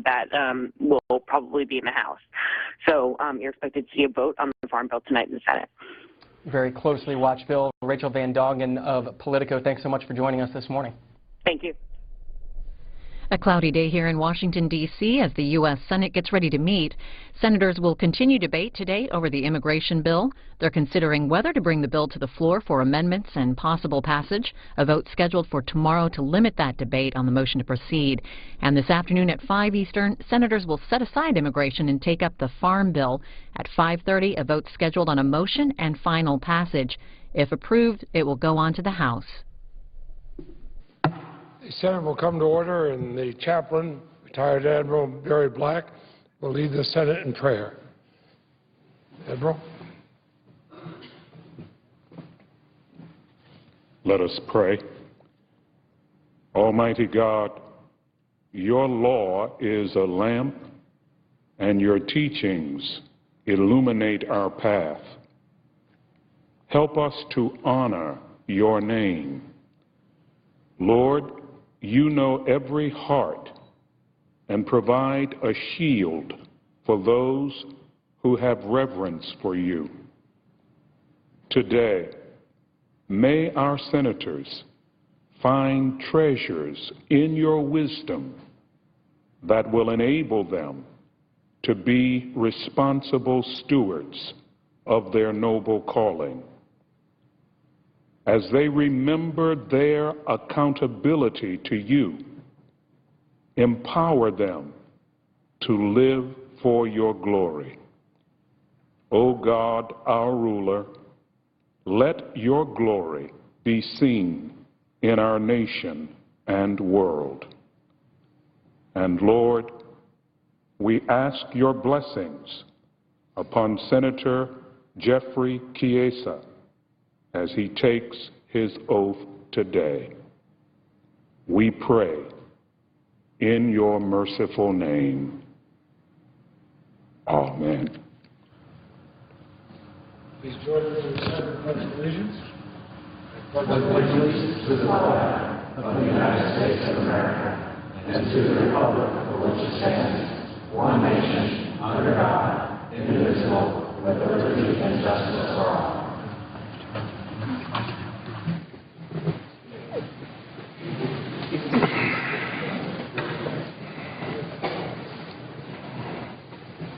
that will probably be in the House. So you're expected to see a vote on the Farm Bill tonight in the Senate. Very closely watched bill. Rachel Van Dongen of Politico, thanks so much for joining us this morning. Thank you. A cloudy day here in Washington, D.C. as the U.S. Senate gets ready to meet. Senators will continue debate today over the immigration bill. They're considering whether to bring the bill to the floor for amendments and possible passage. A vote scheduled for tomorrow to limit that debate on the motion to proceed. And this afternoon at 5 Eastern, senators will set aside immigration and take up the Farm Bill. At 5:30, a vote scheduled on a motion and final passage. If approved, it will go on to the House. The Senate will come to order, and the chaplain, retired Admiral Barry Black, will lead the Senate in prayer. Admiral. Let us pray. Almighty God, your law is a lamp, and your teachings illuminate our path. Help us to honor your name. Lord, you know every heart and provide a shield for those who have reverence for you. Today, may our senators find treasures in your wisdom that will enable them to be responsible stewards of their noble calling. As they remember their accountability to you, empower them to live for your glory. O God, our ruler, let your glory be seen in our nation and world. And Lord, we ask your blessings upon Senator Jeffrey Chiesa as he takes his oath today. We pray in your merciful name. Amen. Please join me in the Senate pledge of allegiance. I pledge allegiance to the flag of the United States of America and to the republic for which it stands, one nation, under God, indivisible, with liberty and justice for all.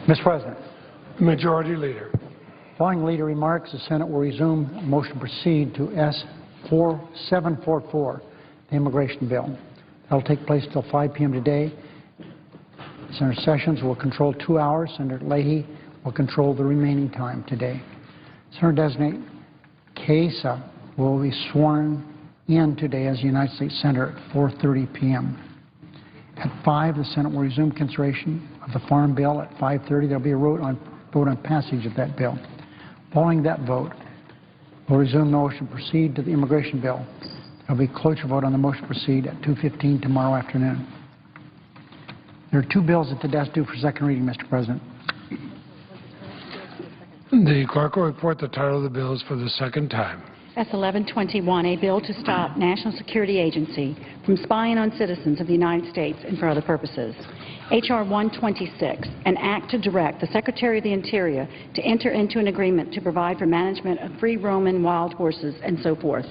Mr. President. Majority Leader. Following leader remarks, the Senate will resume motion to proceed to S-744, the immigration bill. That will take place until 5 p.m. today. Senator Sessions will control 2 hours. Senator Leahy will control the remaining time today. Senator-designate Chiesa will be sworn in today as a United States Senator at 4:30 p.m. At 5, the Senate will resume consideration of the Farm Bill. At 5:30, there will be a vote on passage of that bill. Following that vote, we'll resume the motion to proceed to the immigration bill. There will be a cloture vote on the motion to proceed at 2:15 tomorrow afternoon. There are 2 bills at the desk due for second reading, Mr. President. The clerk will report the title of the bills for the second time. S-1121, a bill to stop National Security Agency from spying on citizens of the United States and for other purposes. H.R. 126, an act to direct the Secretary of the Interior to enter into an agreement to provide for management of free-roaming wild horses and so forth.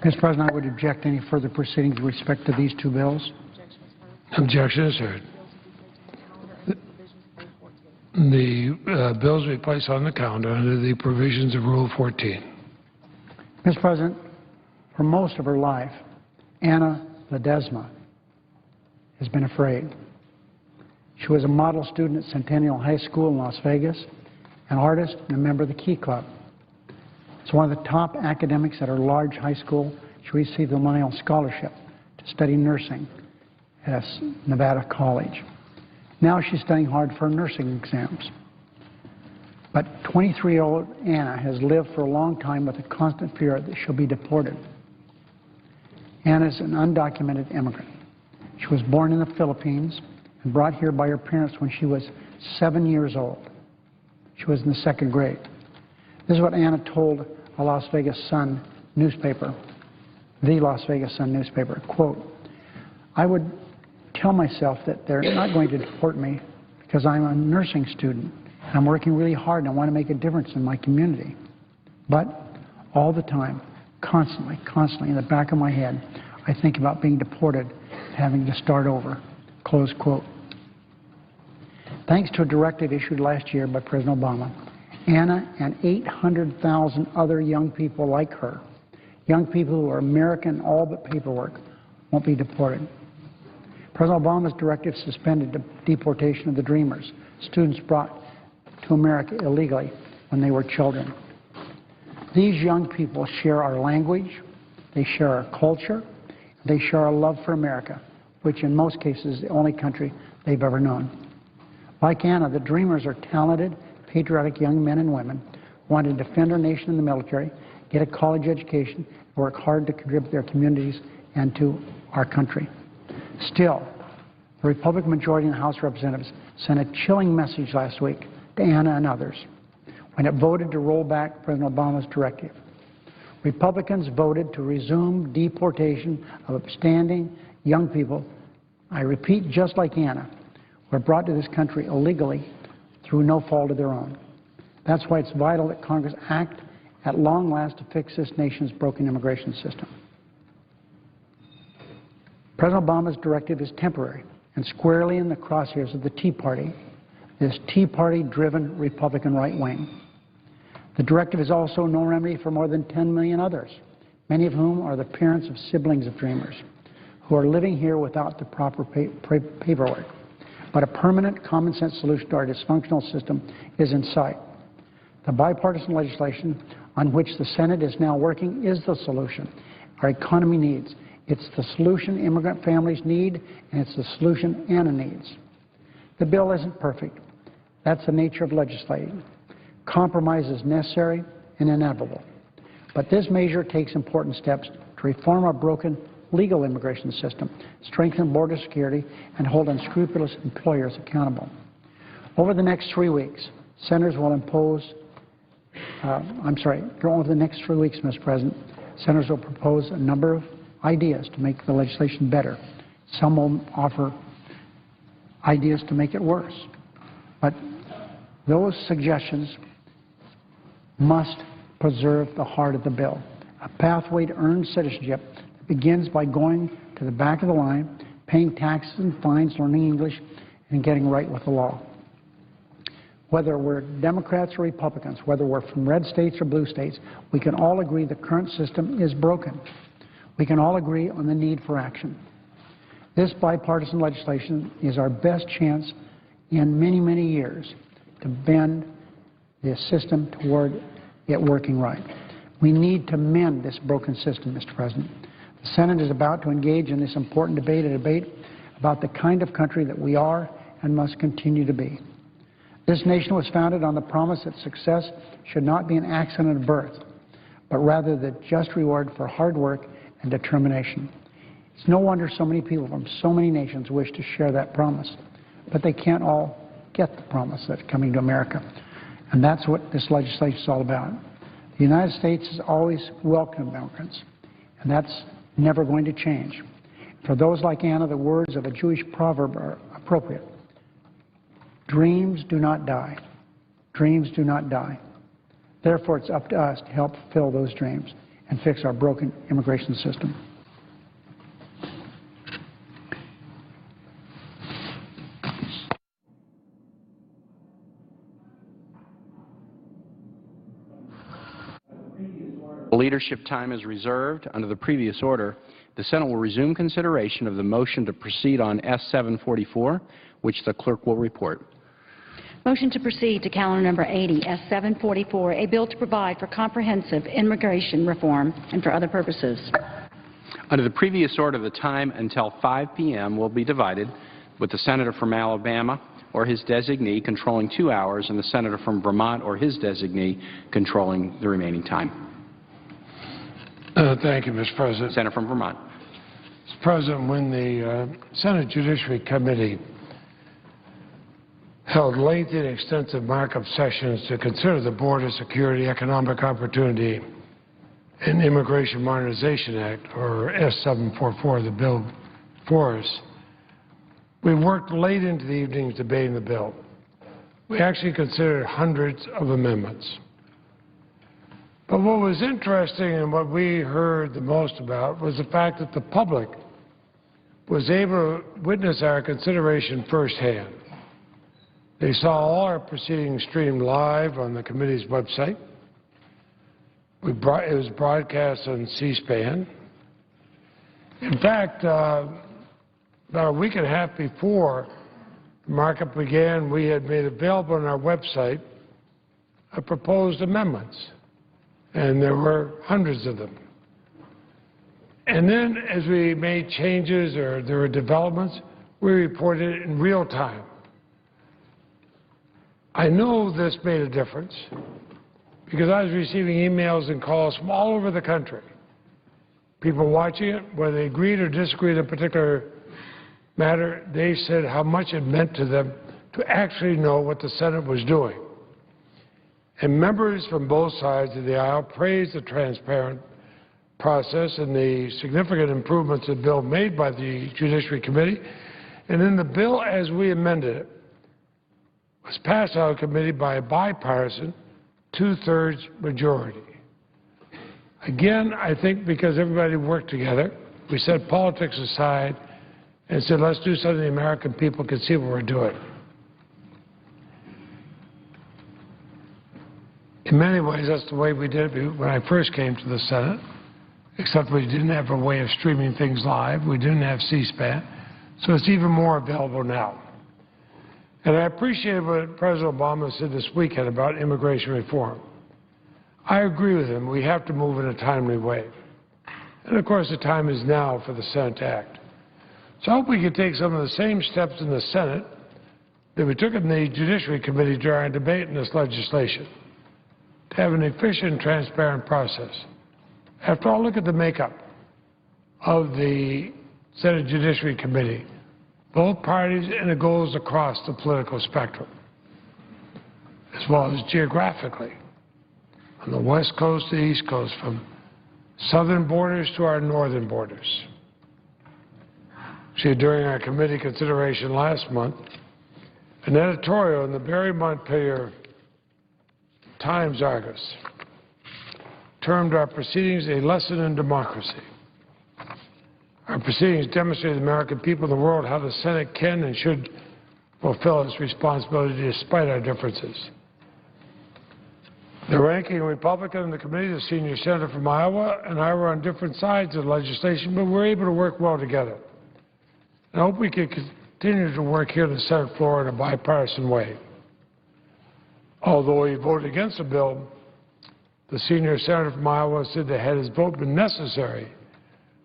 Mr. President, I would object to any further proceedings with respect to these 2 bills. Objection is heard. The bills will be placed on the calendar under the provisions of Rule 14. Mr. President, for most of her life, Anna Ledesma has been afraid. She was a model student at Centennial High School in Las Vegas, an artist and a member of the Key Club. As one of the top academics at her large high school, she received the Millennial Scholarship to study nursing at Nevada College. Now she's studying hard for her nursing exams. But 23-year-old Anna has lived for a long time with a constant fear that she'll be deported. Anna is an undocumented immigrant. She was born in the Philippines and brought here by her parents when she was 7 years old. She was in the 2nd grade. This is what Anna told a Las Vegas Sun newspaper, the Las Vegas Sun newspaper, quote, "I would tell myself that they're not going to deport me because I'm a nursing student. I'm working really hard and I want to make a difference in my community. But all the time, constantly in the back of my head, I think about being deported, having to start over, close quote. Thanks to a directive issued last year by President Obama, Anna and 800,000 other young people like her, young people who are American all but paperwork, won't be deported. President Obama's directive suspended the deportation of the Dreamers, students brought to America illegally when they were children. These young people share our language, they share our culture, they share our love for America, which in most cases is the only country they've ever known. Like Anna, the Dreamers are talented, patriotic young men and women who want to defend our nation in the military, get a college education, and work hard to contribute to their communities and to our country. Still, the Republican majority in the House of Representatives sent a chilling message last week to Anna and others when it voted to roll back President Obama's directive. Republicans voted to resume deportation of upstanding young people, I repeat, just like Anna, who were brought to this country illegally through no fault of their own. That's why it's vital that Congress act at long last to fix this nation's broken immigration system. President Obama's directive is temporary and squarely in the crosshairs of the Tea Party, this Tea Party-driven Republican right wing. The directive is also no remedy for more than 10 million others, many of whom are the parents of siblings of Dreamers, who are living here without the proper paperwork. But a permanent common-sense solution to our dysfunctional system is in sight. The bipartisan legislation on which the Senate is now working is the solution our economy needs. It's the solution immigrant families need, and it's the solution Anna needs. The bill isn't perfect. That's the nature of legislating. Compromise is necessary and inevitable. But this measure takes important steps to reform our broken legal immigration system, strengthen border security, and hold unscrupulous employers accountable. Over the next 3 weeks, senators will over the next 3 weeks, Mr. President, senators will propose a number of ideas to make the legislation better. Some will offer ideas to make it worse. But those suggestions must preserve the heart of the bill, a pathway to earn citizenship that begins by going to the back of the line, paying taxes and fines, learning English, and getting right with the law. Whether we're Democrats or Republicans, whether we're from red states or blue states, we can all agree the current system is broken. We can all agree on the need for action. This bipartisan legislation is our best chance in many, many years to bend the system toward it working right. We need to mend this broken system, Mr. President. The Senate is about to engage in this important debate, a debate about the kind of country that we are and must continue to be. This nation was founded on the promise that success should not be an accident of birth, but rather the just reward for hard work and determination. It's no wonder so many people from so many nations wish to share that promise, but they can't all get the promise that's coming to America. And that's what this legislation is all about. The United States has always welcomed immigrants, and that's never going to change. For those like Anna, the words of a Jewish proverb are appropriate. Dreams do not die. Dreams do not die. Therefore, it's up to us to help fulfill those dreams and fix our broken immigration system. Leadership time is reserved. Under the previous order, the Senate will resume consideration of the motion to proceed on S-744, which the clerk will report. Motion to proceed to calendar number 80, S-744, a bill to provide for comprehensive immigration reform and for other purposes. Under the previous order, the time until 5 p.m. will be divided, with the senator from Alabama or his designee controlling 2 hours and the senator from Vermont or his designee controlling the remaining time. Thank you, Mr. President. Senator from Vermont. Mr. President, when the Senate Judiciary Committee held lengthy and extensive markup sessions to consider the Border Security, Economic Opportunity, and Immigration Modernization Act, or S-744, the bill for us, We worked late into the evenings debating the bill. We actually considered hundreds of amendments. But what was interesting and what we heard the most about was the fact that the public was able to witness our consideration firsthand. They saw all our proceedings streamed live on the committee's website. It was broadcast on C-SPAN. In fact, about a week and a half before the markup began, we had made available on our website proposed amendments, and there were hundreds of them. And then as we made changes or there were developments, we reported it in real time. I know this made a difference because I was receiving emails and calls from all over the country. People watching it, whether they agreed or disagreed in a particular matter, they said how much it meant to them to actually know what the Senate was doing. And members from both sides of the aisle praised the transparent process and the significant improvements the bill made by the Judiciary Committee. And then the bill, as we amended it, was passed out of committee by a bipartisan two-thirds majority. Again, I think because everybody worked together, we set politics aside and said, let's do something the American people can see what we're doing. In many ways, that's the way we did it when I first came to the Senate, except we didn't have a way of streaming things live. We didn't have C-SPAN, so it's even more available now. And I appreciate what President Obama said this weekend about immigration reform. I agree with him. We have to move in a timely way. And, of course, the time is now for the Senate to act. So I hope we can take some of the same steps in the Senate that we took in the Judiciary Committee during our debate in this legislation to have an efficient, transparent process. After all, look at the makeup of the Senate Judiciary Committee. Both parties, and it goes across the political spectrum, as well as geographically, from the West Coast to the East Coast, from southern borders to our northern borders. See, during our committee consideration last month, an editorial in the Barry Montpelier Times-Argus termed our proceedings a lesson in democracy. Our proceedings demonstrate to the American people and the world how the Senate can and should fulfill its responsibility despite our differences. The ranking Republican in the committee, the senior senator from Iowa, and I were on different sides of the legislation, but we were able to work well together. And I hope we can continue to work here on the Senate floor in a bipartisan way. Although he voted against the bill, the senior senator from Iowa said that had his vote been necessary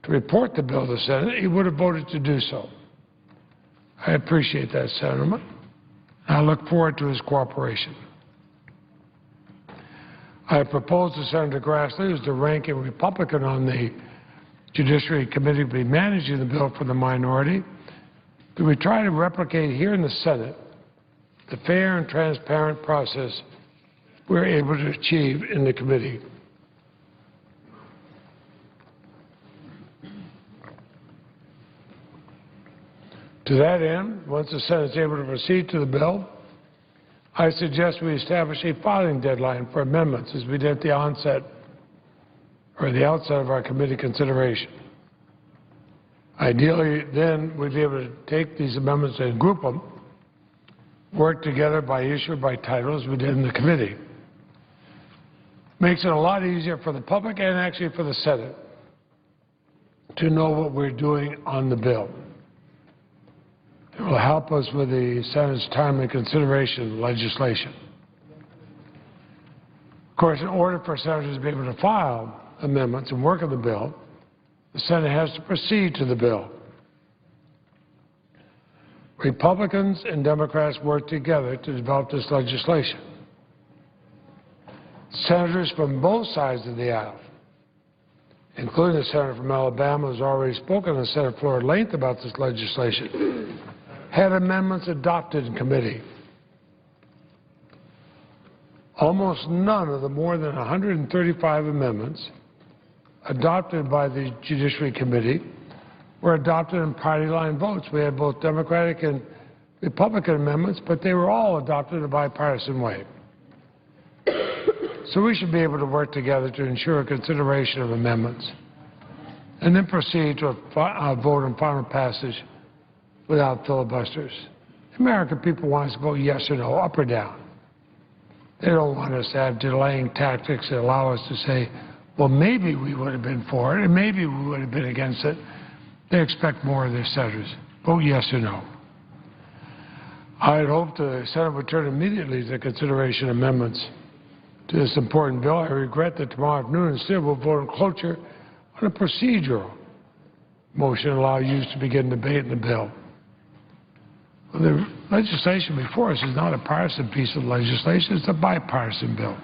to report the bill to the Senate, he would have voted to do so. I appreciate that sentiment. I look forward to his cooperation. I proposed to Senator Grassley, who's the ranking Republican on the Judiciary Committee, to be managing the bill for the minority, that we try to replicate here in the Senate the fair and transparent process we're able to achieve in the committee. To that end, once the Senate is able to proceed to the bill, I suggest we establish a filing deadline for amendments as we did at the onset or the outset of our committee consideration. Ideally, then, we'd be able to take these amendments and group them, work together by issue or by title as we did in the committee. Makes it a lot easier for the public and actually for the Senate to know what we're doing on the bill. It will help us with the Senate's timely consideration of legislation. Of course, in order for senators to be able to file amendments and work on the bill, the Senate has to proceed to the bill. Republicans and Democrats work together to develop this legislation. Senators from both sides of the aisle, including the senator from Alabama who's already spoken on the Senate floor at length about this legislation, had amendments adopted in committee. Almost none of the more than 135 amendments adopted by the Judiciary Committee were adopted in party line votes. We had both Democratic and Republican amendments, but they were all adopted in a bipartisan way. So we should be able to work together to ensure consideration of amendments and then proceed to a vote on final passage without filibusters. The American people want us to vote yes or no, up or down. They don't want us to have delaying tactics that allow us to say, well, maybe we would have been for it and maybe we would have been against it. They expect more of their senators. Vote yes or no. I had hoped the Senate would turn immediately to the consideration of amendments to this important bill. I regret that tomorrow afternoon instead we'll vote on cloture on a procedural motion to allow youth to begin debate in the bill. Well, the legislation before us is not a partisan piece of legislation, it's a bipartisan bill.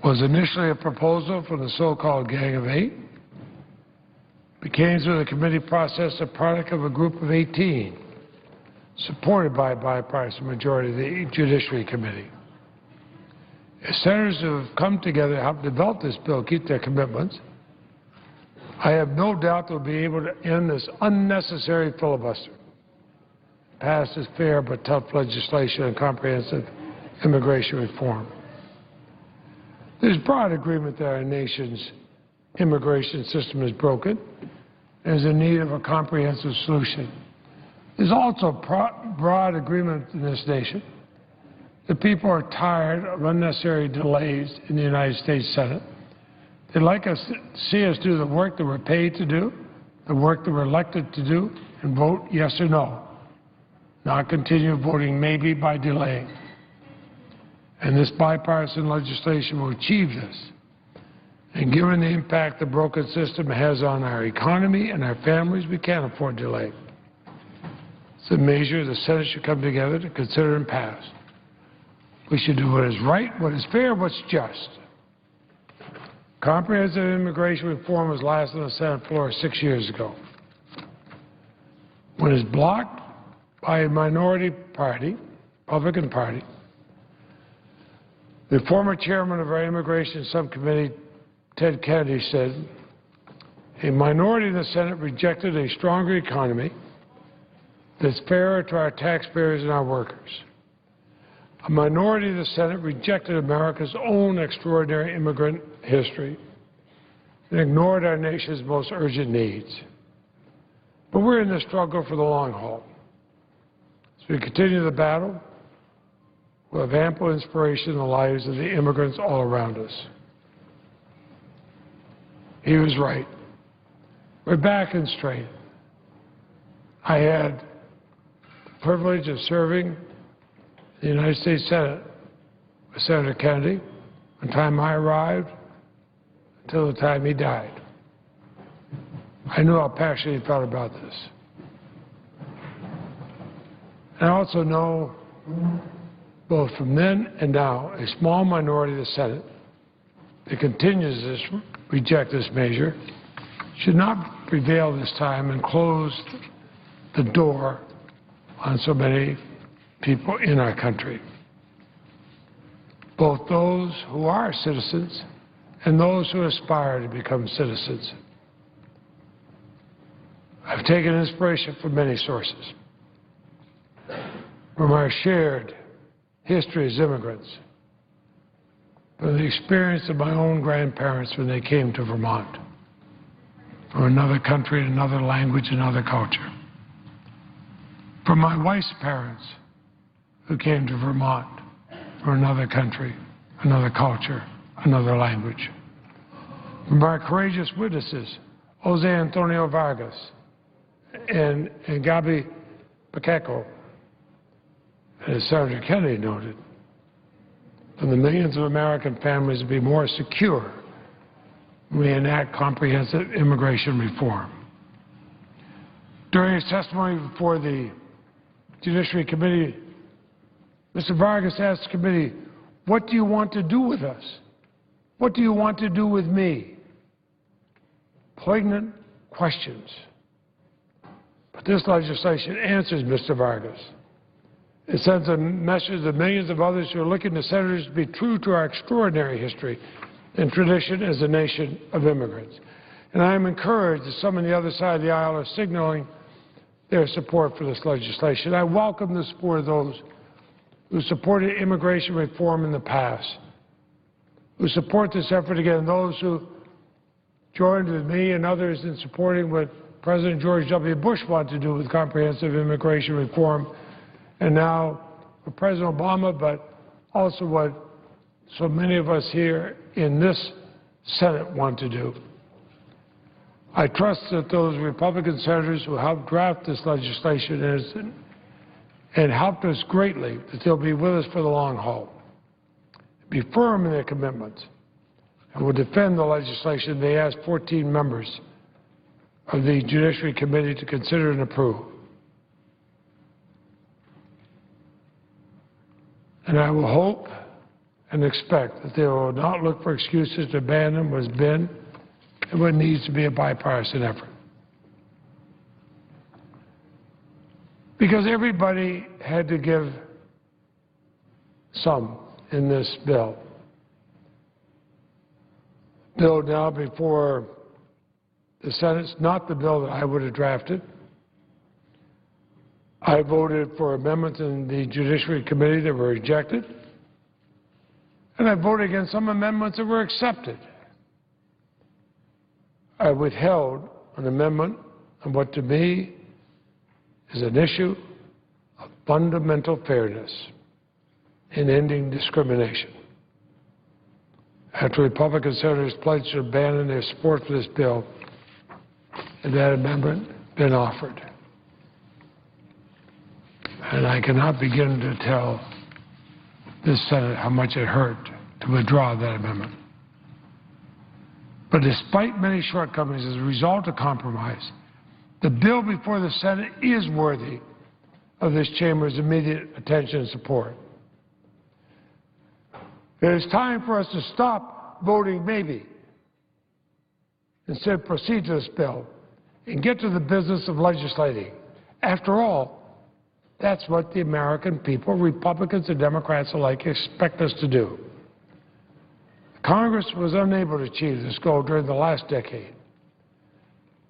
It was initially a proposal from the so-called Gang of Eight, became through the committee process a product of a group of 18, supported by a bipartisan majority of the Judiciary Committee. As senators who have come together to help develop this bill keep their commitments, I have no doubt they'll be able to end this unnecessary filibuster, pass this fair but tough legislation on comprehensive immigration reform. There's broad agreement that our nation's immigration system is broken and is in need of a comprehensive solution. There's also broad agreement in this nation that people are tired of unnecessary delays in the United States Senate. They'd like us to see us do the work that we're paid to do, the work that we're elected to do, and vote yes or no, not continue voting maybe by delaying. And this bipartisan legislation will achieve this. And given the impact the broken system has on our economy and our families, we can't afford delay. It's a measure the Senate should come together to consider and pass. We should do what is right, what is fair, what's just. Comprehensive immigration reform was last on the Senate floor 6 years ago. When it's blocked by a minority party, Republican Party, the former chairman of our immigration subcommittee, Ted Kennedy, said, a minority in the Senate rejected a stronger economy that's fairer to our taxpayers and our workers. A minority of the Senate rejected America's own extraordinary immigrant history and ignored our nation's most urgent needs. But we're in this struggle for the long haul. As we continue the battle, we'll have ample inspiration in the lives of the immigrants all around us. He was right. We're back in strength. I had the privilege of serving the United States Senate with Senator Kennedy from the time I arrived until the time he died. I knew how passionate he felt about this. And I also know, both from then and now, a small minority of the Senate that continues to reject this measure should not prevail this time and close the door on so many people in our country, both those who are citizens and those who aspire to become citizens. I've taken inspiration from many sources, from our shared history as immigrants, from the experience of my own grandparents when they came to Vermont, from another country, another language, another culture, from my wife's parents who came to Vermont from another country, another culture, another language, from our courageous witnesses, Jose Antonio Vargas and Gabi Pacheco, as Senator Kennedy noted, from the millions of American families to be more secure when we enact comprehensive immigration reform. During his testimony before the Judiciary Committee, Mr. Vargas asked the committee, what do you want to do with us? What do you want to do with me? Poignant questions. But this legislation answers Mr. Vargas. It sends a message to millions of others who are looking to senators to be true to our extraordinary history and tradition as a nation of immigrants. And I am encouraged that some on the other side of the aisle are signaling their support for this legislation. I welcome the support of those who supported immigration reform in the past, who support this effort again, those who joined with me and others in supporting what President George W. Bush wanted to do with comprehensive immigration reform, and now with President Obama, but also what so many of us here in this Senate want to do. I trust that those Republican senators who helped draft this legislation and helped us greatly, that they'll be with us for the long haul, be firm in their commitments, and will defend the legislation they asked 14 members of the Judiciary Committee to consider and approve. And I will hope and expect that they will not look for excuses to abandon what has been and what needs to be a bipartisan effort. Because everybody had to give some in this bill. Bill now before the Senate's not the bill that I would have drafted. I voted for amendments in the Judiciary Committee that were rejected, and I voted against some amendments that were accepted. I withheld an amendment on what to me is an issue of fundamental fairness in ending discrimination. After Republican senators pledged to abandon their support for this bill, and that amendment been offered. And I cannot begin to tell this Senate how much it hurt to withdraw that amendment. But despite many shortcomings as a result of compromise, the bill before the Senate is worthy of this chamber's immediate attention and support. It is time for us to stop voting maybe, instead proceed to this bill and get to the business of legislating. After all, that's what the American people, Republicans and Democrats alike, expect us to do. Congress was unable to achieve this goal during the last decade.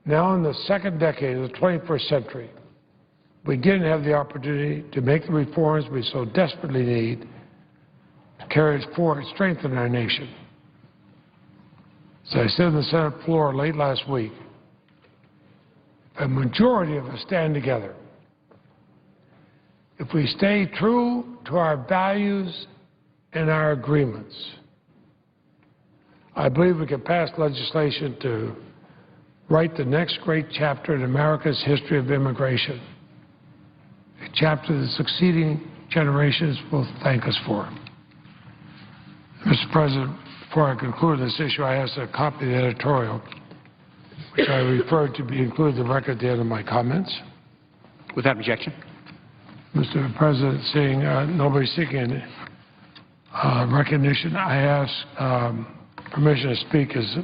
Now in the second decade of the 21st century, we again have the opportunity to make the reforms we so desperately need to carry us forward and strengthen our nation. As I said on the Senate floor late last week, if a majority of us stand together, if we stay true to our values and our agreements, I believe we can pass legislation to write the next great chapter in America's history of immigration, a chapter that succeeding generations will thank us for. Mr. President, before I conclude this issue, I ask a copy of the editorial, which I referred to be included in the record at the end of my comments. Without objection. Mr. President, seeing nobody seeking recognition, I ask permission to speak as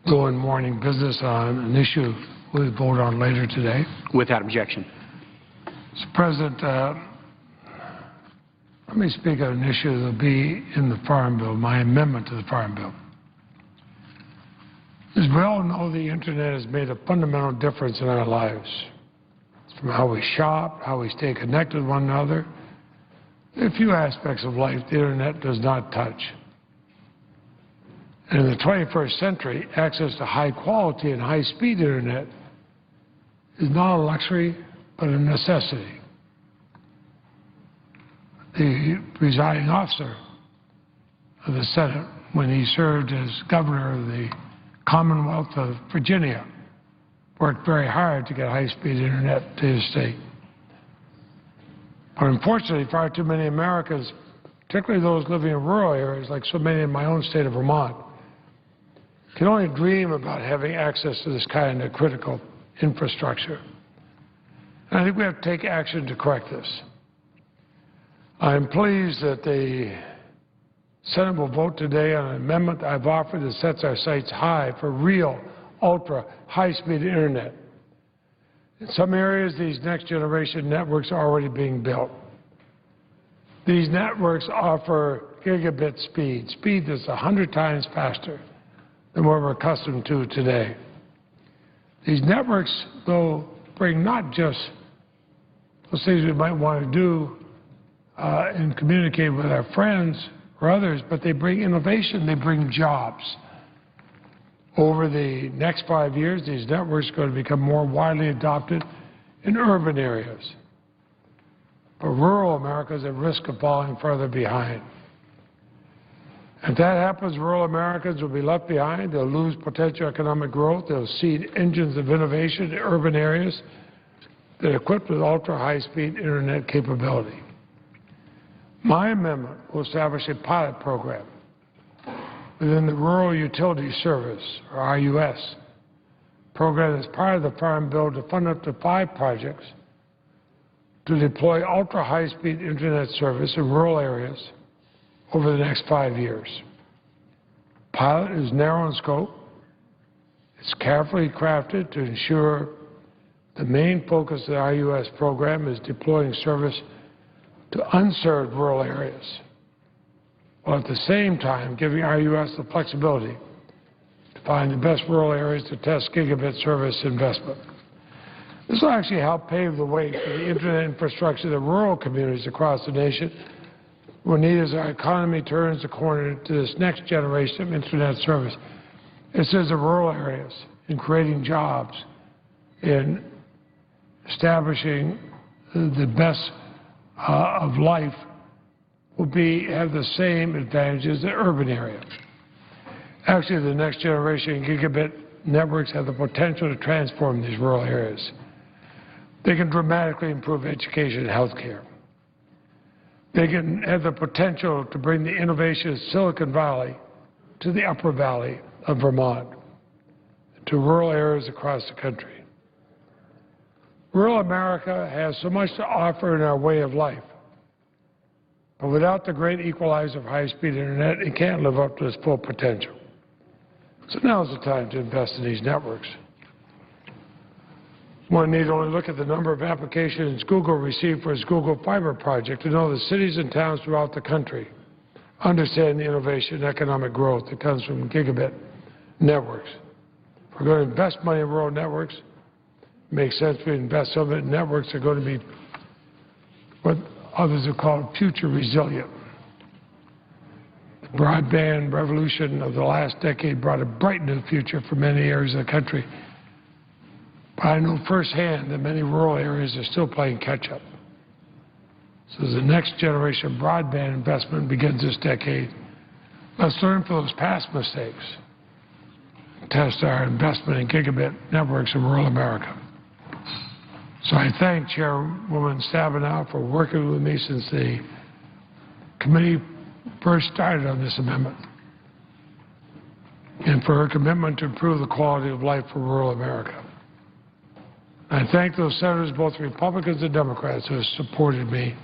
doing morning business on an issue we'll vote on later today. Without objection. Mr. President, let me speak on an issue that will be in the Farm Bill, my amendment to the Farm Bill. As we all know, the Internet has made a fundamental difference in our lives. From how we shop, how we stay connected with one another. There are few aspects of life the Internet does not touch. And in the 21st century, access to high-quality and high-speed Internet is not a luxury, but a necessity. The presiding officer of the Senate, when he served as governor of the Commonwealth of Virginia, worked very hard to get high-speed Internet to his state. But unfortunately, far too many Americans, particularly those living in rural areas, like so many in my own state of Vermont, can only dream about having access to this kind of critical infrastructure. And I think we have to take action to correct this. I am pleased that the Senate will vote today on an amendment I've offered that sets our sights high for real, ultra, high-speed Internet. In some areas, these next-generation networks are already being built. These networks offer gigabit speed that's 100 times faster than we're accustomed to today. These networks, though, bring not just those things we might want to do and communicate with our friends or others, but they bring innovation, they bring jobs. Over the next 5 years, these networks are going to become more widely adopted in urban areas. But rural America is at risk of falling further behind. If that happens, rural Americans will be left behind. They'll lose potential economic growth. They'll cede engines of innovation in urban areas that are equipped with ultra-high-speed Internet capability. My amendment will establish a pilot program within the Rural Utility Service, or RUS, program as part of the Farm Bill to fund up to 5 projects to deploy ultra-high-speed Internet service in rural areas over the next 5 years. Pilot is narrow in scope. It's carefully crafted to ensure the main focus of the RUS program is deploying service to unserved rural areas, while at the same time giving RUS the flexibility to find the best rural areas to test gigabit service investment. This will actually help pave the way for the Internet infrastructure that rural communities across the nation will need as our economy turns the corner to this next generation of Internet service. It says the rural areas in creating jobs, in establishing the best of life will have the same advantages as the urban area. Actually, the next generation gigabit networks have the potential to transform these rural areas. They can dramatically improve education and health care. They can have the potential to bring the innovation of Silicon Valley to the upper valley of Vermont, to rural areas across the country. Rural America has so much to offer in our way of life, but without the great equalizer of high-speed Internet, it can't live up to its full potential. So now's the time to invest in these networks. One need only look at the number of applications Google received for its Google Fiber project to know that cities and towns throughout the country understand the innovation and economic growth that comes from gigabit networks. If we're going to invest money in rural networks, it makes sense to invest some of it in networks that are going to be what others have called future resilient. The broadband revolution of the last decade brought a bright new future for many areas of the country. But I know firsthand that many rural areas are still playing catch-up. So as the next generation of broadband investment begins this decade, let's learn from those past mistakes and test our investment in gigabit networks in rural America. So I thank Chairwoman Stabenow for working with me since the committee first started on this amendment, and for her commitment to improve the quality of life for rural America. I thank those senators, both Republicans and Democrats, who have supported me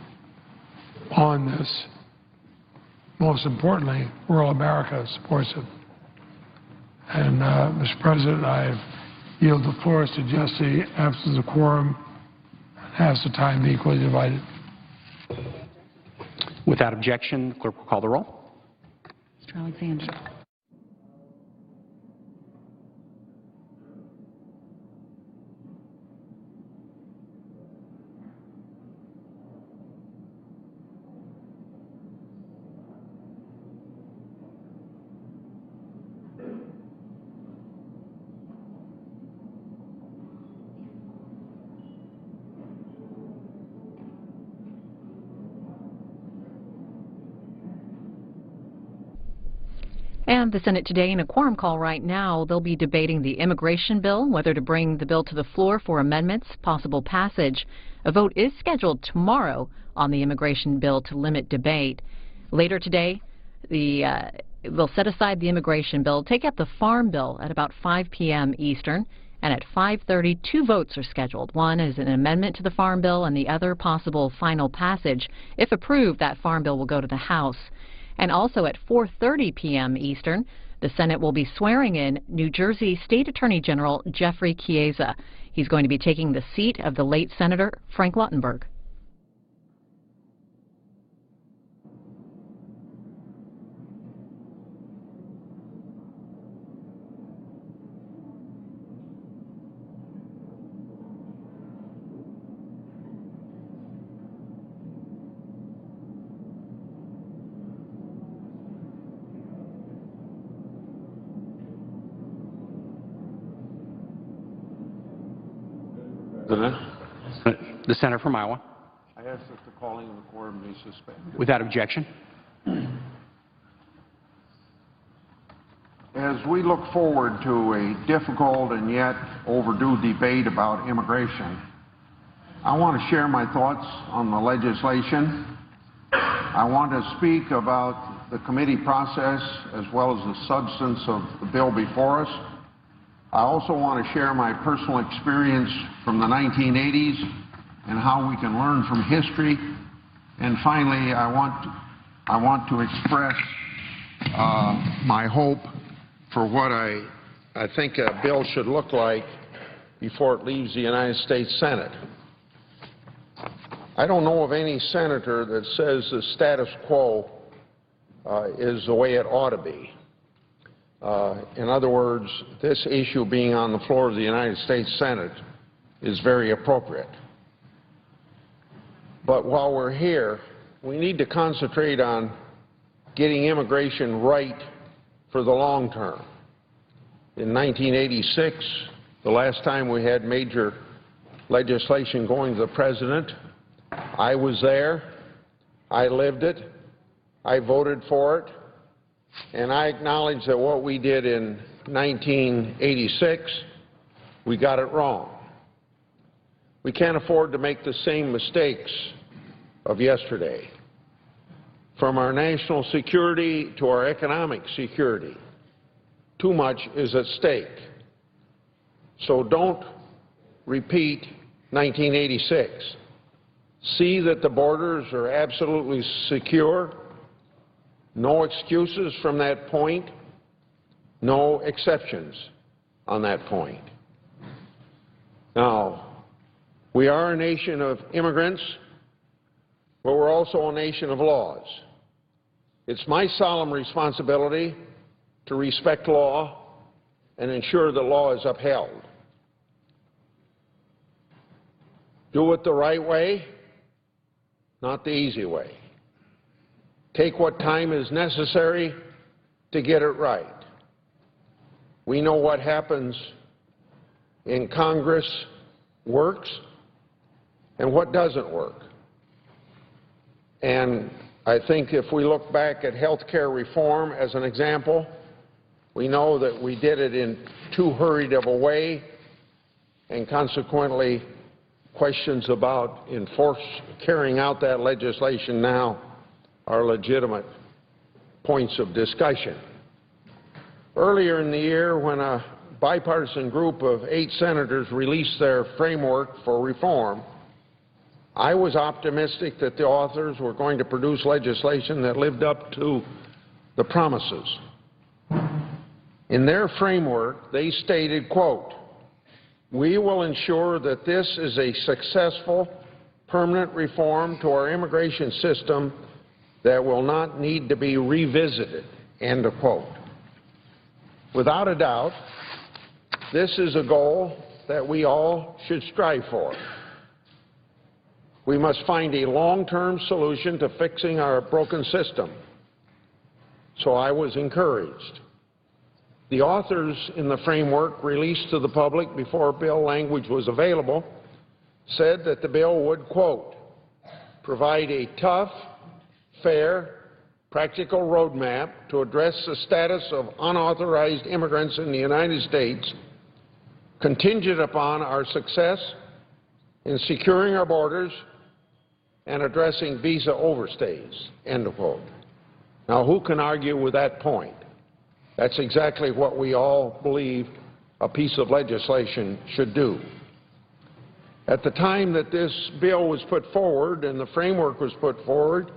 on this. Most importantly, rural America supports it. And, Mr. President, I yield the floor to Jesse, absence of quorum, and ask the time be equally divided. Without objection, the clerk will call the roll. Mr. Alexander. And the Senate today, in a quorum call right now, they'll be debating the immigration bill, whether to bring the bill to the floor for amendments, possible passage. A vote is scheduled tomorrow on the immigration bill to limit debate. Later today, they'll set aside the immigration bill, take up the farm bill at about 5 p.m. Eastern, and at 5:30, 2 votes are scheduled. One is an amendment to the farm bill, and the other possible final passage. If approved, that farm bill will go to the House. And also at 4:30 p.m. Eastern, the Senate will be swearing in New Jersey State Attorney General Jeffrey Chiesa. He's going to be taking the seat of the late Senator Frank Lautenberg. The senator from Iowa. I ask that the calling of the quorum be suspended. Without objection. As we look forward to a difficult and yet overdue debate about immigration, I want to share my thoughts on the legislation. I want to speak about the committee process as well as the substance of the bill before us. I also want to share my personal experience from the 1980s and how we can learn from history. And finally, I want to express my hope for what I think a bill should look like before it leaves the United States Senate. I don't know of any senator that says the status quo is the way it ought to be. In other words, this issue being on the floor of the United States Senate is very appropriate. But while we're here, we need to concentrate on getting immigration right for the long term. In 1986, the last time we had major legislation going to the president, I was there, I lived it, I voted for it, and I acknowledge that what we did in 1986, we got it wrong. We can't afford to make the same mistakes of yesterday. From our national security to our economic security, too much is at stake. So don't repeat 1986. See that the borders are absolutely secure. No excuses from that point. No exceptions on that point. Now, we are a nation of immigrants, but we're also a nation of laws. It's my solemn responsibility to respect law and ensure the law is upheld. Do it the right way, not the easy way. Take what time is necessary to get it right. We know what happens in Congress works and what doesn't work. And I think if we look back at health care reform as an example, we know that we did it in too hurried of a way, and consequently questions about carrying out that legislation now are legitimate points of discussion. Earlier in the year, when a bipartisan group of 8 senators released their framework for reform, I was optimistic that the authors were going to produce legislation that lived up to the promises. In their framework, they stated, quote, "We will ensure that this is a successful, permanent reform to our immigration system that will not need to be revisited," end of quote. Without a doubt, this is a goal that we all should strive for. We must find a long-term solution to fixing our broken system. So I was encouraged. The authors in the framework released to the public before bill language was available said that the bill would, quote, "provide a tough, fair, practical roadmap to address the status of unauthorized immigrants in the United States, contingent upon our success in securing our borders and addressing visa overstays," end of quote. Now, who can argue with that point? That's exactly what we all believe a piece of legislation should do. At the time that this bill was put forward and the framework was put forward,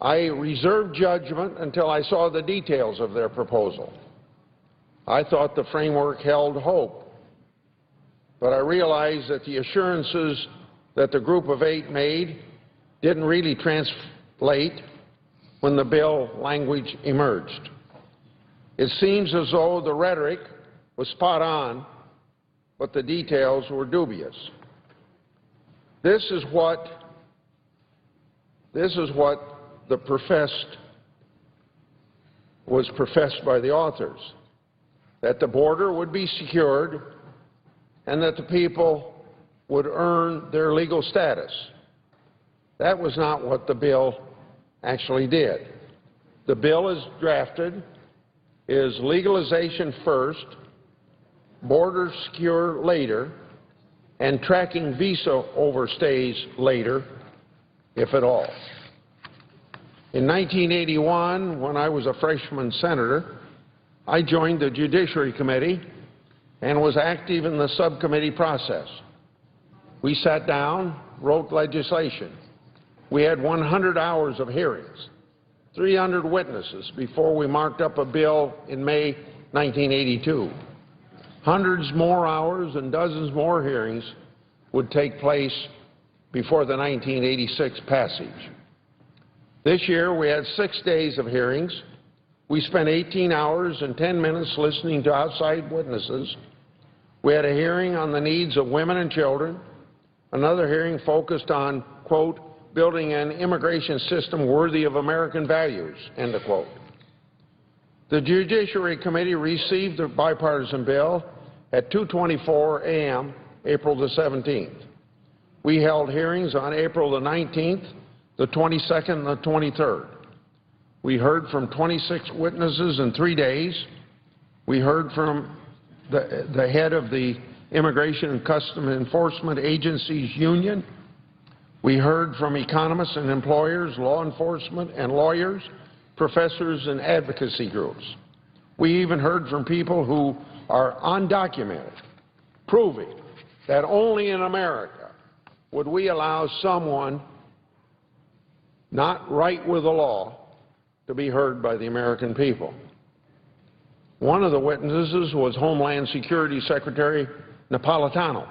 I reserved judgment until I saw the details of their proposal. I thought the framework held hope, but I realized that the assurances that the group of 8 made didn't really translate when the bill language emerged. It seems as though the rhetoric was spot on, but the details were dubious. This is what was professed by the authors, that the border would be secured and that the people would earn their legal status. That was not what the bill actually did. The bill as drafted is legalization first, border secure later, and tracking visa overstays later, if at all. In 1981, when I was a freshman senator, I joined the Judiciary Committee and was active in the subcommittee process. We sat down, wrote legislation. We had 100 hours of hearings, 300 witnesses before we marked up a bill in May 1982. Hundreds more hours and dozens more hearings would take place before the 1986 passage. This year we had 6 days of hearings. We spent 18 hours and 10 minutes listening to outside witnesses. We had a hearing on the needs of women and children, another hearing focused on, quote, building an immigration system worthy of American values, end of quote. The Judiciary Committee received the bipartisan bill at 2:24 a.m., April the 17th. We held hearings on April the 19th, the 22nd, and the 23rd. We heard from 26 witnesses in 3 days. We heard from the head of the Immigration and Customs Enforcement Agencies Union. We heard from economists and employers, law enforcement and lawyers, professors and advocacy groups. We even heard from people who are undocumented, proving that only in America would we allow someone not right with the law to be heard by the American people. One of the witnesses was Homeland Security Secretary Napolitano.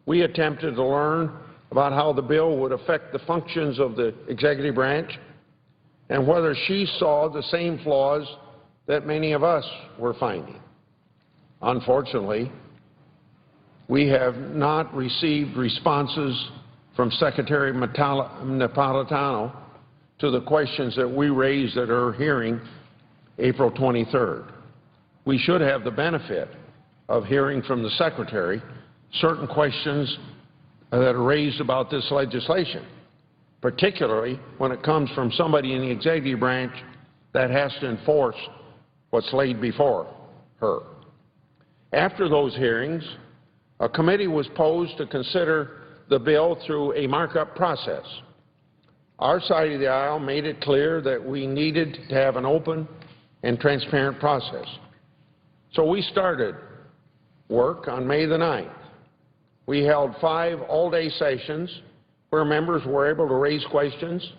We attempted to learn about how the bill would affect the functions of the executive branch and whether she saw the same flaws that many of us were finding. Unfortunately, we have not received responses from Secretary Napolitano to the questions that we raised at our hearing April 23rd. We should have the benefit of hearing from the Secretary certain questions that are raised about this legislation, particularly when it comes from somebody in the executive branch that has to enforce what's laid before her. After those hearings, a committee was posed to consider the bill through a markup process. Our side of the aisle made it clear that we needed to have an open and transparent process. So we started work on May the 9th. We held 5 all-day sessions where members were able to raise questions,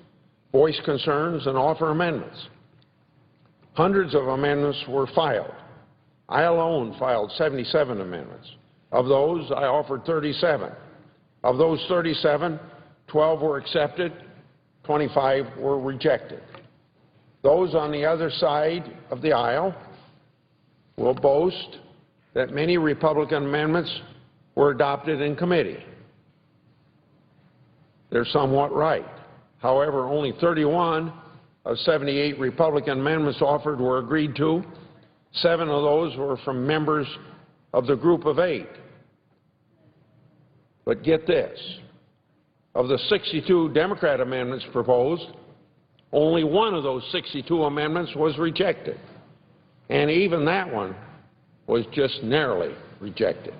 voice concerns, and offer amendments. Hundreds of amendments were filed. I alone filed 77 amendments. Of those, I offered 37. Of those 37, 12 were accepted, 25 were rejected. Those on the other side of the aisle will boast that many Republican amendments were adopted in committee. They're somewhat right. However, only 31 of 78 Republican amendments offered were agreed to. 7 of those were from members of the Group of 8. But get this, of the 62 Democrat amendments proposed, only 1 of those 62 amendments was rejected. And even that one was just narrowly rejected.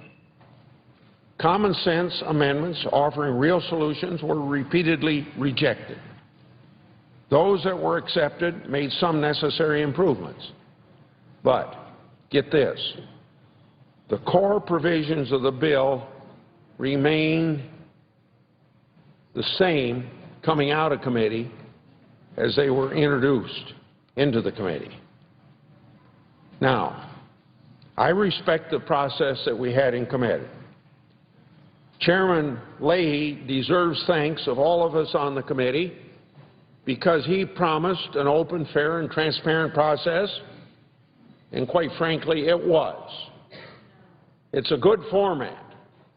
Common sense amendments offering real solutions were repeatedly rejected. Those that were accepted made some necessary improvements. But get this, the core provisions of the bill remain the same coming out of committee as they were introduced into the committee. Now, I respect the process that we had in committee. Chairman Leahy deserves thanks of all of us on the committee because he promised an open, fair, and transparent process, and quite frankly, it was. It's a good format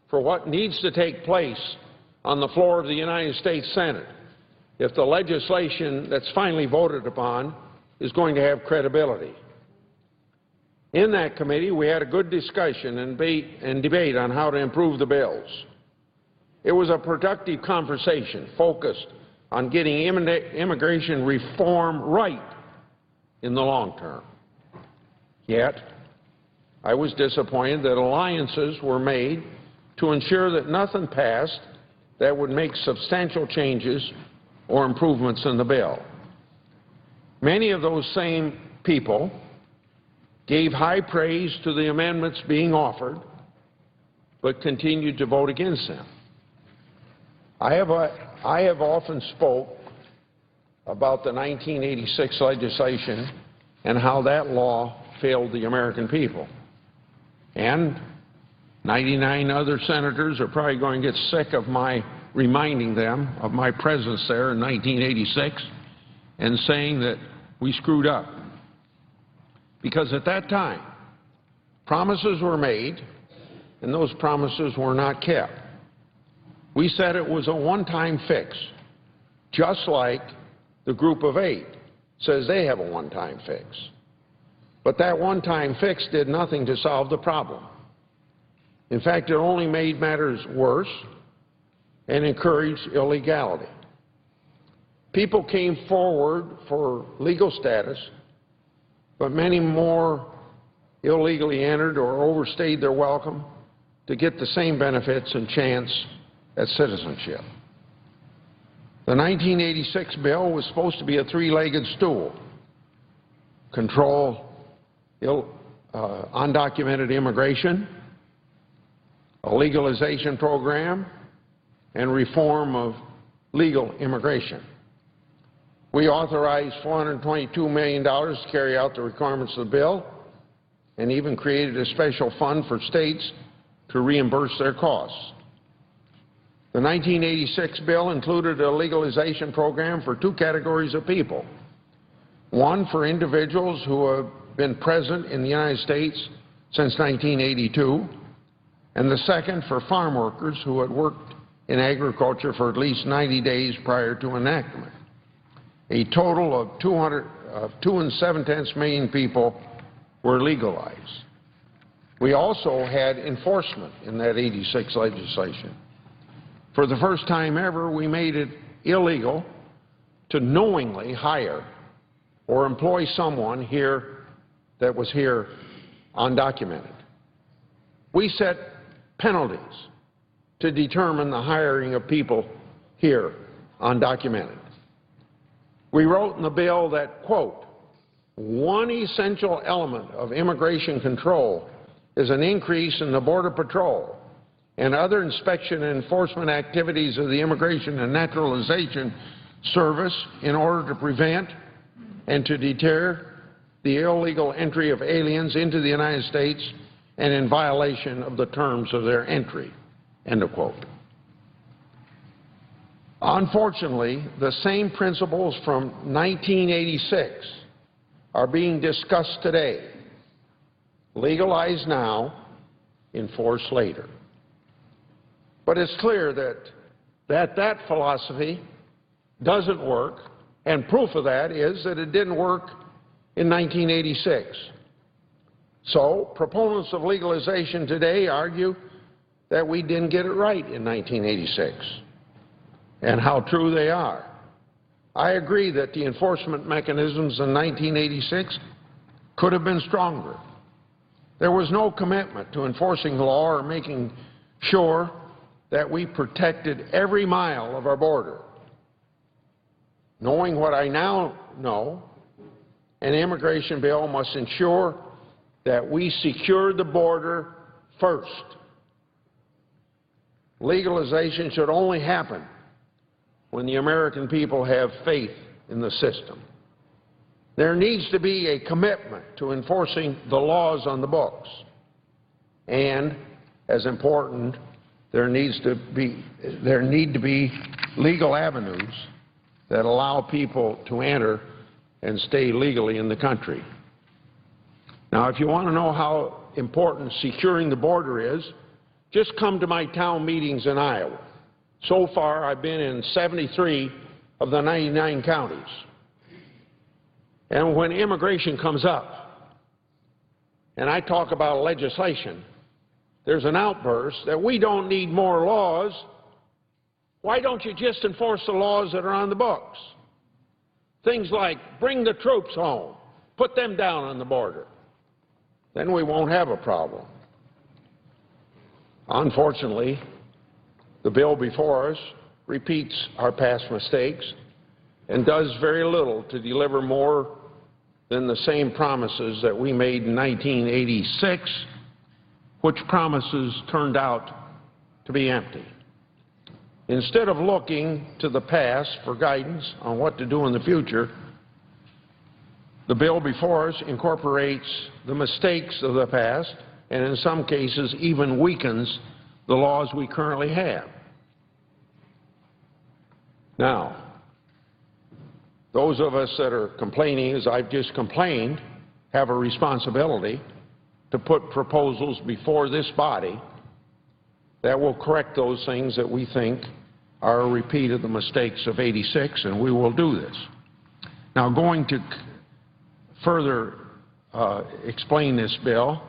for what needs to take place on the floor of the United States Senate if the legislation that's finally voted upon is going to have credibility. In that committee, we had a good discussion and debate on how to improve the bills. It was a productive conversation focused on getting immigration reform right in the long term. Yet, I was disappointed that alliances were made to ensure that nothing passed that would make substantial changes or improvements in the bill. Many of those same people gave high praise to the amendments being offered, but continued to vote against them. I have often spoke about the 1986 legislation and how that law failed the American people. And 99 other senators are probably going to get sick of my reminding them of my presence there in 1986 and saying that we screwed up. Because at that time, promises were made, and those promises were not kept. We said it was a one-time fix, just like the Group of Eight says they have a one-time fix. But that one-time fix did nothing to solve the problem. In fact, it only made matters worse and encouraged illegality. People came forward for legal status, but many more illegally entered or overstayed their welcome to get the same benefits and chance at citizenship. The 1986 bill was supposed to be a three-legged stool: control undocumented immigration, a legalization program, and reform of legal immigration. We authorized $422 million to carry out the requirements of the bill and even created a special fund for states to reimburse their costs. The 1986 bill included a legalization program for two categories of people: one for individuals who have been present in the United States since 1982, and the second for farm workers who had worked in agriculture for at least 90 days prior to enactment. A total of 2.7 million people were legalized. We also had enforcement in that 86 legislation. For the first time ever, we made it illegal to knowingly hire or employ someone here that was here undocumented. We set penalties to determine the hiring of people here undocumented. We wrote in the bill that, quote, one essential element of immigration control is an increase in the Border Patrol and other inspection and enforcement activities of the Immigration and Naturalization Service in order to prevent and to deter the illegal entry of aliens into the United States and in violation of the terms of their entry, end of quote. Unfortunately, the same principles from 1986 are being discussed today. Legalize now, enforce later. But it's clear that philosophy doesn't work, and proof of that is that it didn't work in 1986. So proponents of legalization today argue that we didn't get it right in 1986, and how true they are. I agree that the enforcement mechanisms in 1986 could have been stronger. There was no commitment to enforcing the law or making sure that we protected every mile of our border. Knowing what I now know, an immigration bill must ensure that we secure the border first. Legalization should only happen when the American people have faith in the system. There needs to be a commitment to enforcing the laws on the books. And, as important, there need to be legal avenues that allow people to enter and stay legally in the country. Now, if you want to know how important securing the border is, just come to my town meetings in Iowa. So far, I've been in 73 of the 99 counties. And when immigration comes up, and I talk about legislation, there's an outburst that we don't need more laws, Why don't you just enforce the laws that are on the books? Things like bring the troops home, put them down on the border. Then we won't have a problem. Unfortunately, the bill before us repeats our past mistakes and does very little to deliver more than the same promises that we made in 1986, which promises turned out to be empty. Instead of looking to the past for guidance on what to do in the future, the bill before us incorporates the mistakes of the past and in some cases even weakens the laws we currently have. Now, those of us that are complaining, as I've just complained, have a responsibility to put proposals before this body that will correct those things that we think are a repeat of the mistakes of '86, and we will do this. Now, going to further explain this bill,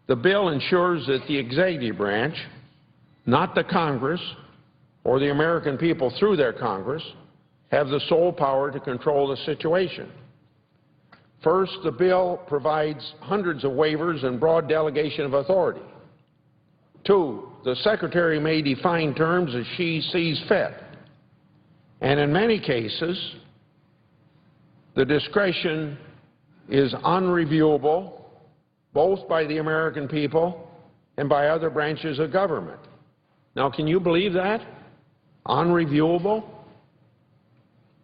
the bill ensures that the executive branch, not the Congress or the American people through their Congress, have the sole power to control the situation. First, the bill provides hundreds of waivers and broad delegation of authority. Two, the Secretary may define terms as she sees fit. And in many cases, the discretion is unreviewable, both by the American people and by other branches of government. Now, can you believe that? Unreviewable?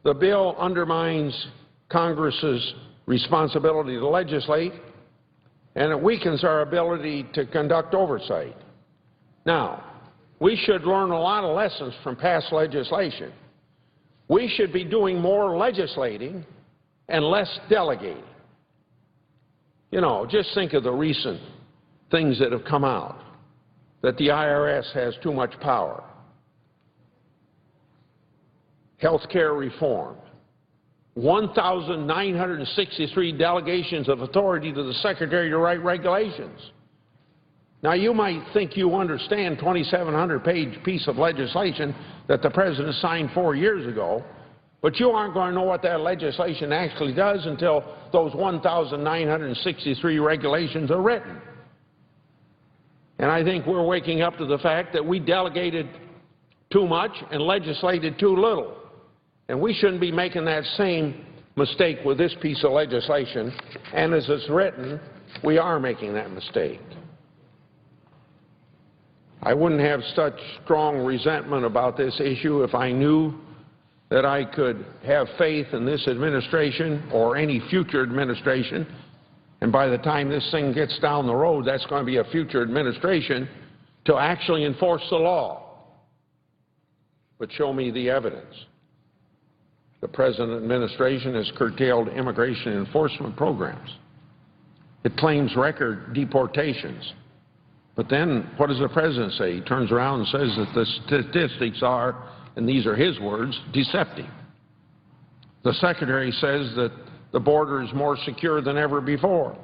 The bill undermines Congress's responsibility to legislate, and it weakens our ability to conduct oversight. Now, we should learn a lot of lessons from past legislation. We should be doing more legislating and less delegating. You know, just think of the recent things that have come out, that the IRS has too much power. Health care reform, 1,963 delegations of authority to the Secretary to write regulations. Now, you might think you understand 2,700-page piece of legislation that the President signed 4 years ago, but you aren't going to know what that legislation actually does until those 1,963 regulations are written. And I think we're waking up to the fact that we delegated too much and legislated too little. And we shouldn't be making that same mistake with this piece of legislation. And as it's written, we are making that mistake. I wouldn't have such strong resentment about this issue if I knew that I could have faith in this administration or any future administration, and by the time this thing gets down the road, that's going to be a future administration, to actually enforce the law. But show me the evidence. The present administration has curtailed immigration enforcement programs. It claims record deportations. But then what does the President say? He turns around and says that the statistics are, and these are his words, deceptive. The Secretary says that the border is more secure than ever before.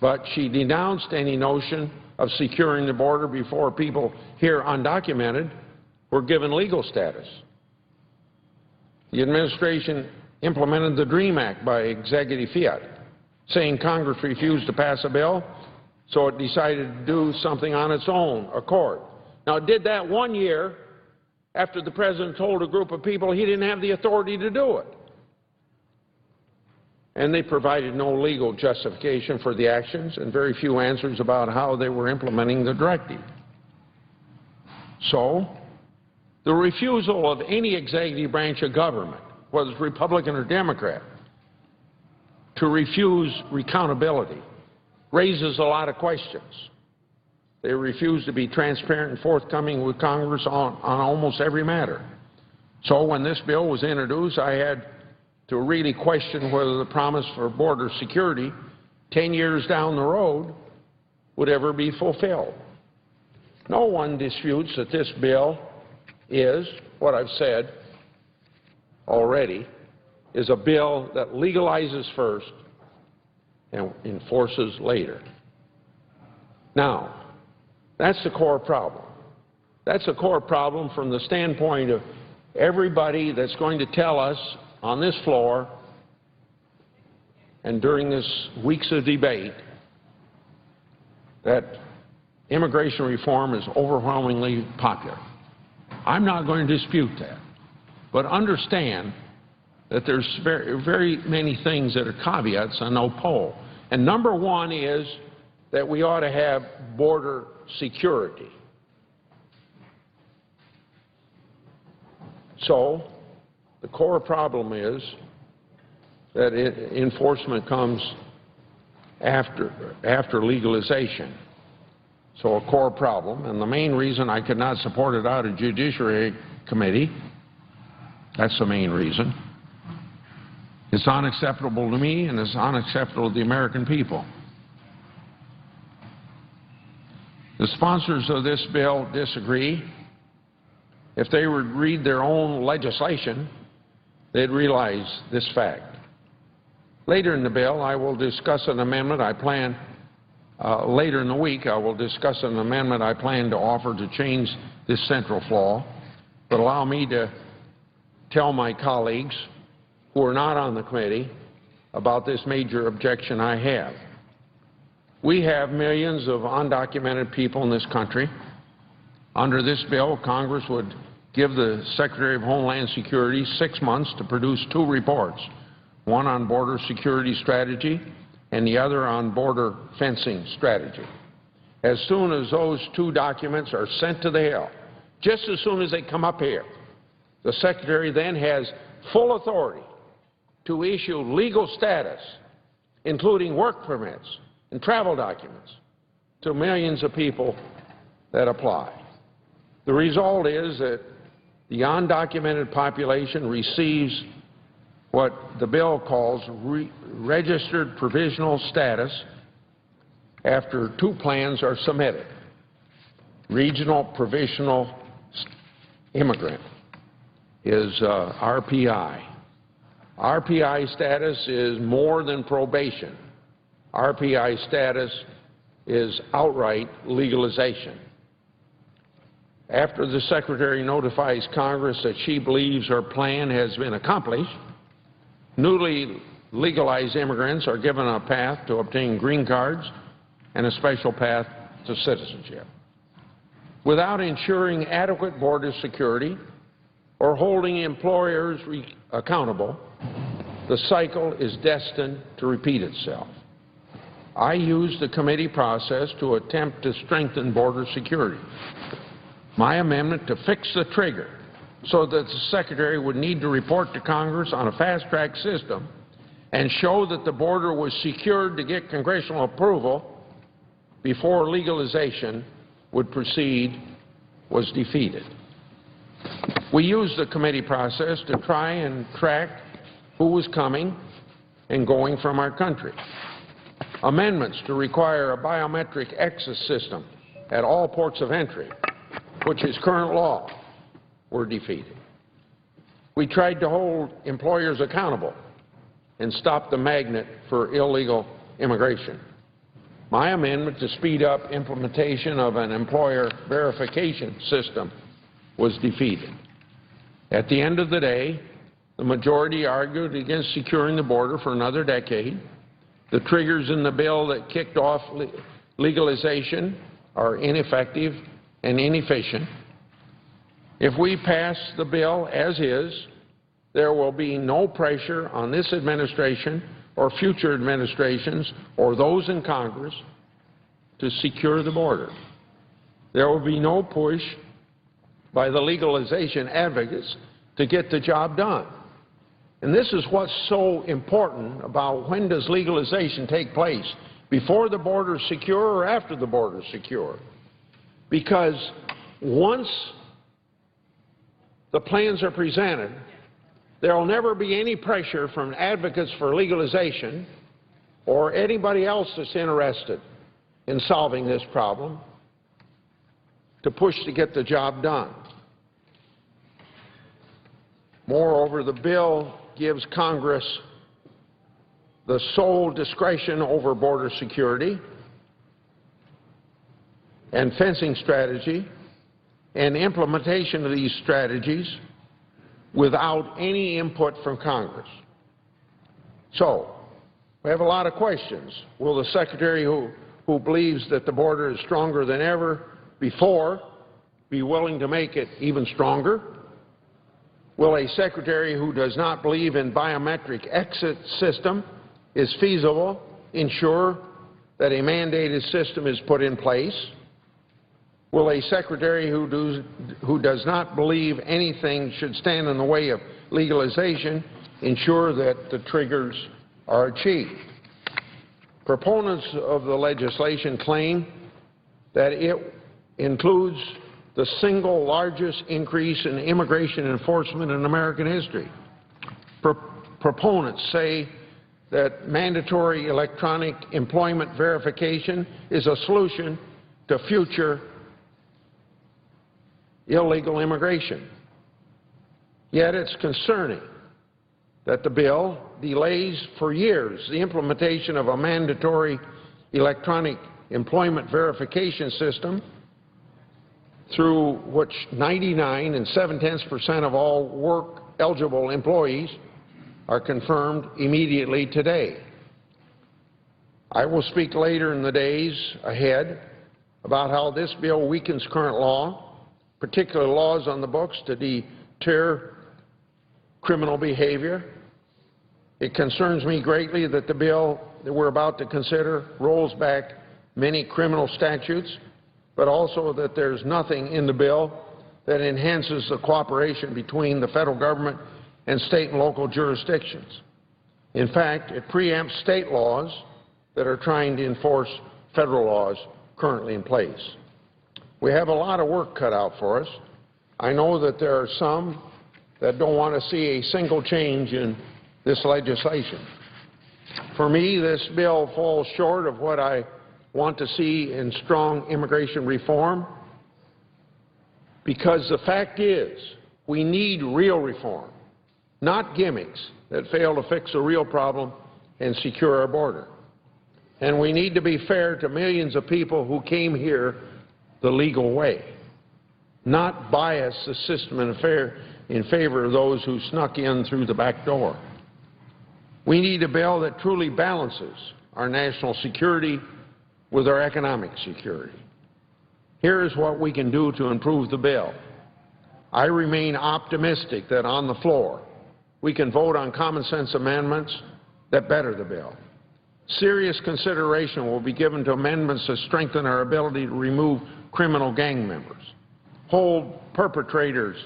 But she denounced any notion of securing the border before people here undocumented were given legal status. The administration implemented the DREAM Act by executive fiat, saying Congress refused to pass a bill, so it decided to do something on its own accord. Now, it did that 1 year after the President told a group of people he didn't have the authority to do it. And they provided no legal justification for the actions and very few answers about how they were implementing the directive. So, the refusal of any executive branch of government, whether it's Republican or Democrat, to refuse accountability raises a lot of questions. They refuse to be transparent and forthcoming with Congress on almost every matter. So when this bill was introduced, I had to really question whether the promise for border security 10 years down the road would ever be fulfilled. No one disputes that this bill is, what I've said already, is a bill that legalizes first and enforces later. Now, that's the core problem. That's a core problem from the standpoint of everybody that's going to tell us on this floor and during this weeks of debate that immigration reform is overwhelmingly popular. I'm not going to dispute that. But understand that there's very many things that are caveats on no poll. And number one is that we ought to have border security. So the core problem is that enforcement comes after legalization. So a core problem, and the main reason I could not support it out of Judiciary Committee, that's the main reason. It's unacceptable to me, and it's unacceptable to the American people. The sponsors of this bill disagree. If they would read their own legislation, they'd realize this fact. Later in the bill, I will discuss an amendment I plan later in the week, I will discuss an amendment I plan to offer to change this central flaw, but allow me to tell my colleagues who are not on the committee about this major objection I have. We have millions of undocumented people in this country. Under this bill, Congress would give the Secretary of Homeland Security 6 months to produce 2 reports, one on border security strategy and the other on border fencing strategy. As soon as those 2 documents are sent to the Hill, just as soon as they come up here, the Secretary then has full authority to issue legal status, including work permits and travel documents, to millions of people that apply. The result is that the undocumented population receives what the bill calls registered provisional status after 2 plans are submitted. Regional Provisional Immigrant is RPI. RPI status is more than probation. RPI status is outright legalization. After the Secretary notifies Congress that she believes her plan has been accomplished, newly legalized immigrants are given a path to obtain green cards and a special path to citizenship. Without ensuring adequate border security or holding employers accountable, the cycle is destined to repeat itself. I used the committee process to attempt to strengthen border security. My amendment to fix the trigger so that the Secretary would need to report to Congress on a fast-track system and show that the border was secured to get congressional approval before legalization would proceed was defeated. We used the committee process to try and track who was coming and going from our country. Amendments to require a biometric exit system at all ports of entry, which is current law, were defeated. We tried to hold employers accountable and stop the magnet for illegal immigration. My amendment to speed up implementation of an employer verification system was defeated. At the end of the day, the majority argued against securing the border for another decade. The triggers in the bill that kicked off legalization are ineffective and inefficient. If we pass the bill as is, there will be no pressure on this administration or future administrations or those in Congress to secure the border. There will be no push by the legalization advocates to get the job done. And this is what's so important about when does legalization take place, before the border is secure or after the border is secure. Because once the plans are presented, there will never be any pressure from advocates for legalization or anybody else that's interested in solving this problem to push to get the job done. Moreover, the bill gives Congress the sole discretion over border security and fencing strategy and implementation of these strategies without any input from Congress. So, we have a lot of questions. Will the Secretary who believes that the border is stronger than ever before be willing to make it even stronger? Will a Secretary who does not believe in biometric exit system is feasible ensure that a mandated system is put in place? Will a Secretary who does not believe anything should stand in the way of legalization ensure that the triggers are achieved? Proponents of the legislation claim that it includes the single largest increase in immigration enforcement in American history. Proponents say that mandatory electronic employment verification is a solution to future illegal immigration. Yet it's concerning that the bill delays for years the implementation of a mandatory electronic employment verification system through which 99 7/10% of all work-eligible employees are confirmed immediately today. I will speak later in the days ahead about how this bill weakens current law, particular laws on the books to deter criminal behavior. It concerns me greatly that the bill that we're about to consider rolls back many criminal statutes, but also that there's nothing in the bill that enhances the cooperation between the federal government and state and local jurisdictions. In fact, it preempts state laws that are trying to enforce federal laws currently in place. We have a lot of work cut out for us. I know that there are some that don't want to see a single change in this legislation. For me, this bill falls short of what I want to see in strong immigration reform, because the fact is we need real reform, not gimmicks that fail to fix a real problem and secure our border. And we need to be fair to millions of people who came here the legal way, not bias the system in favor of those who snuck in through the back door. We need a bill that truly balances our national security with our economic security. Here is what we can do to improve the bill. I remain optimistic that on the floor we can vote on common sense amendments that better the bill. Serious consideration will be given to amendments that strengthen our ability to remove criminal gang members, hold perpetrators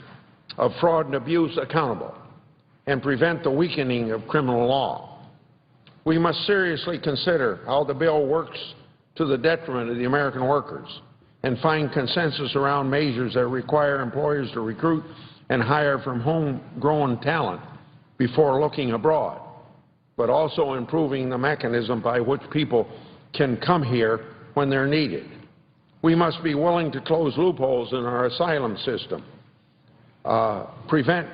of fraud and abuse accountable, and prevent the weakening of criminal law. We must seriously consider how the bill works to the detriment of the American workers and find consensus around measures that require employers to recruit and hire from homegrown talent before looking abroad, but also improving the mechanism by which people can come here when they're needed. We must be willing to close loopholes in our asylum system, prevent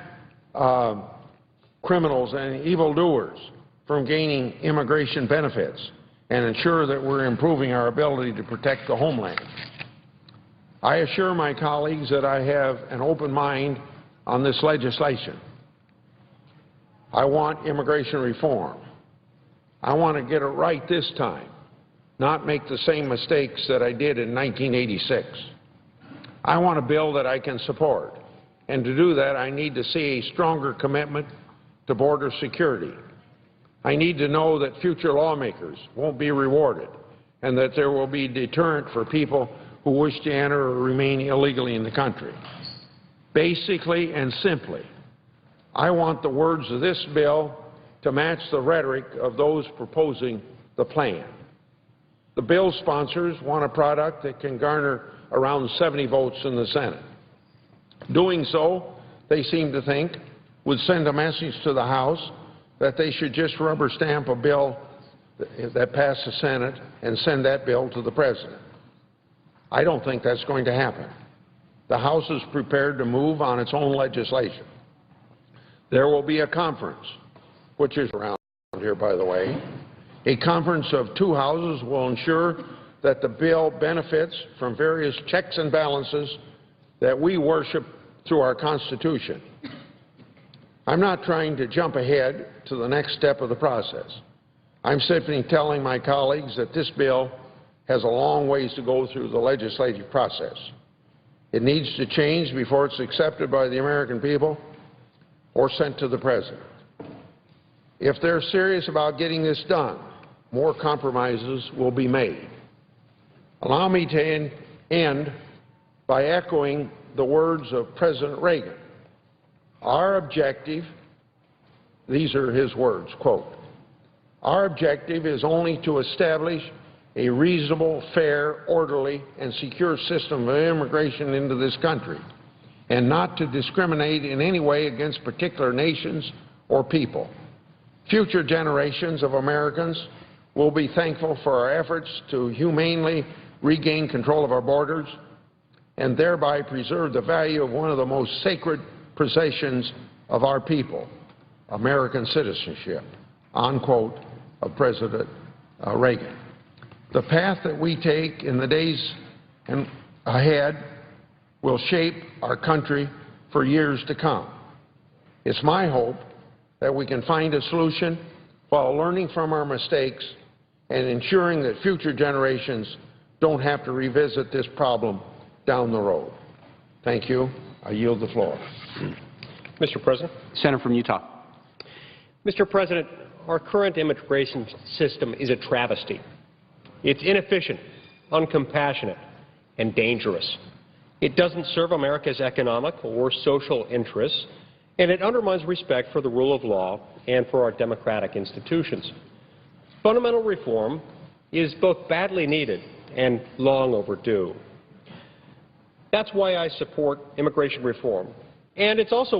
criminals and evildoers from gaining immigration benefits, and ensure that we're improving our ability to protect the homeland. I assure my colleagues that I have an open mind on this legislation. I want immigration reform. I want to get it right this time, not make the same mistakes that I did in 1986. I want a bill that I can support, and to do that I need to see a stronger commitment to border security. I need to know that future lawmakers won't be rewarded and that there will be deterrent for people who wish to enter or remain illegally in the country. Basically and simply, I want the words of this bill to match the rhetoric of those proposing the plan. The bill sponsors want a product that can garner around 70 votes in the Senate. Doing so, they seem to think, would send a message to the House that they should just rubber stamp a bill that passed the Senate and send that bill to the President. I don't think that's going to happen. The House is prepared to move on its own legislation. There will be a conference, which is around here, by the way. A conference of two houses will ensure that the bill benefits from various checks and balances that we worship through our Constitution. I'm not trying to jump ahead to the next step of the process. I'm simply telling my colleagues that this bill has a long ways to go through the legislative process. It needs to change before it's accepted by the American people or sent to the President. If they're serious about getting this done, more compromises will be made. Allow me to end by echoing the words of President Reagan. Our objective, these are his words, quote, "Our objective is only to establish a reasonable, fair, orderly, and secure system of immigration into this country, and not to discriminate in any way against particular nations or people. Future generations of Americans will be thankful for our efforts to humanely regain control of our borders and thereby preserve the value of one of the most sacred possessions of our people, American citizenship," unquote, of President Reagan. The path that we take in the days ahead will shape our country for years to come. It's my hope that we can find a solution while learning from our mistakes and ensuring that future generations don't have to revisit this problem down the road. Thank you. I yield the floor. Mr. President. Senator from Utah. Mr. President, our current immigration system is a travesty. It's inefficient, uncompassionate, and dangerous. It doesn't serve America's economic or social interests, and it undermines respect for the rule of law and for our democratic institutions. Fundamental reform is both badly needed and long overdue. That's why I support immigration reform, and it's also